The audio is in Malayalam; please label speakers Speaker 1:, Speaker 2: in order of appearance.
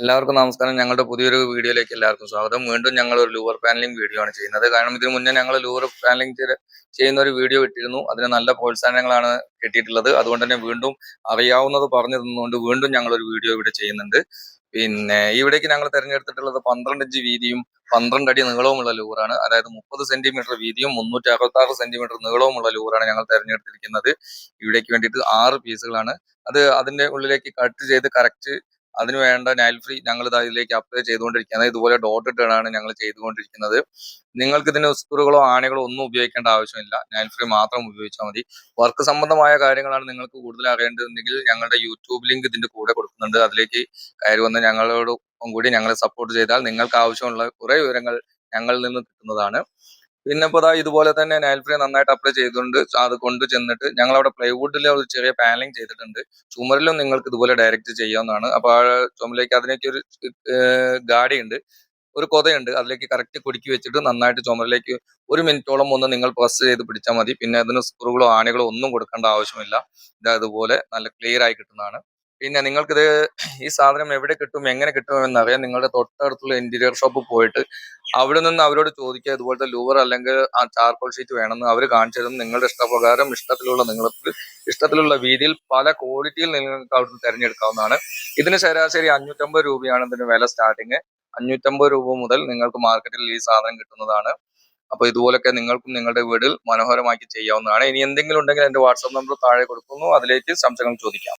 Speaker 1: എല്ലാവർക്കും നമസ്കാരം. ഞങ്ങളുടെ പുതിയൊരു വീഡിയോയിലേക്ക് എല്ലാവർക്കും സ്വാഗതം. വീണ്ടും ഞങ്ങൾ ഒരു ലൂവർ പാനലിംഗ് വീഡിയോ ആണ് ചെയ്യുന്നത്. കാരണം ഇതിനു മുന്നേ ഞങ്ങൾ ലൂവർ പാനലിംഗ് ചെയ്യുന്ന ഒരു വീഡിയോ ഇട്ടിരുന്നു. അതിന് നല്ല പ്രോത്സാഹനങ്ങളാണ് കിട്ടിയിട്ടുള്ളത്. അതുകൊണ്ട് തന്നെ വീണ്ടും അറിയാവുന്നത് പറഞ്ഞു തന്നുകൊണ്ട് വീണ്ടും ഞങ്ങളൊരു വീഡിയോ ഇവിടെ ചെയ്യുന്നുണ്ട്. പിന്നെ ഇവിടേക്ക് ഞങ്ങൾ തിരഞ്ഞെടുത്തിട്ടുള്ളത് 12 ഇഞ്ച് വീതിയും 12 അടി നീളവുമുള്ള ലൂറാണ്. അതായത് 30 സെന്റിമീറ്റർ വീതിയും 366 സെന്റിമീറ്റർ നീളവുമുള്ള ലൂറാണ് ഞങ്ങൾ തിരഞ്ഞെടുത്തിരിക്കുന്നത്. ഇവിടേക്ക് വേണ്ടിയിട്ട് 6 പീസുകളാണ്. അത് അതിന്റെ ഉള്ളിലേക്ക് കട്ട് ചെയ്ത് കറക്റ്റ് അതിന് വേണ്ട നൈൽ ഫ്രീ ഞങ്ങൾ ഇതിലേക്ക് അപ്ലൈ ചെയ്തുകൊണ്ടിരിക്കുന്നത്. ഇതുപോലെ ഡോട്ട് ഇട്ടാണ് ഞങ്ങൾ ചെയ്തുകൊണ്ടിരിക്കുന്നത്. നിങ്ങൾക്ക് ഇതിന് സ്ക്രൂകളോ ആണികളോ ഒന്നും ഉപയോഗിക്കേണ്ട ആവശ്യമില്ല. നൈൽ ഫ്രീ മാത്രം ഉപയോഗിച്ചാൽ മതി. വർക്ക് സംബന്ധമായ കാര്യങ്ങളാണ് നിങ്ങൾക്ക് കൂടുതൽ അറിയേണ്ടതുണ്ടെങ്കിൽ ഞങ്ങളുടെ യൂട്യൂബ് ലിങ്ക് ഇതിന്റെ കൂടെ കൊടുക്കുന്നുണ്ട്. അതിലേക്ക് കയറി വന്ന് ഞങ്ങളോടൊപ്പം കൂടി ഞങ്ങളെ സപ്പോർട്ട് ചെയ്താൽ നിങ്ങൾക്ക് ആവശ്യമുള്ള കുറെ വിവരങ്ങൾ ഞങ്ങളിൽ നിന്ന് കിട്ടുന്നതാണ്. പിന്നെ ഇപ്പോൾ ഇതുപോലെ തന്നെ നൈൽ ഫ്രീ നന്നായിട്ട് അപ്ലൈ ചെയ്തുകൊണ്ട് അത് കൊണ്ട് ചെന്നിട്ട് ഞങ്ങൾ അവിടെ പ്ലൈവുഡിൽ ഒരു ചെറിയ പാനലിംഗ് ചെയ്തിട്ടുണ്ട്. ചുമരിലും നിങ്ങൾക്ക് ഇതുപോലെ ഡയറക്റ്റ് ചെയ്യാവുന്നതാണ്. അപ്പോൾ ആ ചുമരിലേക്ക് അതിലേക്ക് ഒരു ഗാഡിയുണ്ട്, ഒരു കൊതയുണ്ട്. അതിലേക്ക് കറക്റ്റ് കുടുക്കി വെച്ചിട്ട് നന്നായിട്ട് ചുമരിലേക്ക് 1 മിനിറ്റോളം ഒന്ന് നിങ്ങൾ പ്രസ് ചെയ്ത് പിടിച്ചാൽ മതി. പിന്നെ അതിന് സ്ക്രൂകളോ ആണികളോ ഒന്നും കൊടുക്കേണ്ട ആവശ്യമില്ല. ഇതുപോലെ നല്ല ക്ലിയർ ആയി കിട്ടുന്നതാണ്. പിന്നെ നിങ്ങൾക്കിത് ഈ സാധനം എവിടെ കിട്ടും, എങ്ങനെ കിട്ടുമെന്നറിയാൻ നിങ്ങളുടെ തൊട്ടടുത്തുള്ള ഇന്റീരിയർ ഷോപ്പ് പോയിട്ട് അവിടെ നിന്ന് അവരോട് ചോദിക്കുക ഇതുപോലത്തെ ലൂവർ അല്ലെങ്കിൽ ആ ചാർക്കോൾ ഷീറ്റ് വേണമെന്ന് അവർ കാണിച്ചു തരും. നിങ്ങളുടെ ഇഷ്ടപ്രകാരം ഇഷ്ടത്തിലുള്ള നിങ്ങൾക്ക് ഇഷ്ടത്തിലുള്ള വീതിയിൽ പല ക്വാളിറ്റിയിൽ നിങ്ങൾക്ക് അവിടുന്ന് തിരഞ്ഞെടുക്കാവുന്നതാണ്. ഇതിന് ശരാശരി 550 രൂപയാണ് ഇതിന് വില സ്റ്റാർട്ടിങ്. 550 രൂപ മുതൽ നിങ്ങൾക്ക് മാർക്കറ്റിൽ ഈ സാധനം കിട്ടുന്നതാണ്. അപ്പൊ ഇതുപോലൊക്കെ നിങ്ങൾക്കും നിങ്ങളുടെ വീടിൽ മനോഹരമാക്കി ചെയ്യാവുന്നതാണ്. ഇനി എന്തെങ്കിലും ഉണ്ടെങ്കിൽ എന്റെ വാട്സാപ്പ് നമ്പർ താഴെ കൊടുക്കുന്നു, അതിലേക്ക് സംശയങ്ങൾ ചോദിക്കാം.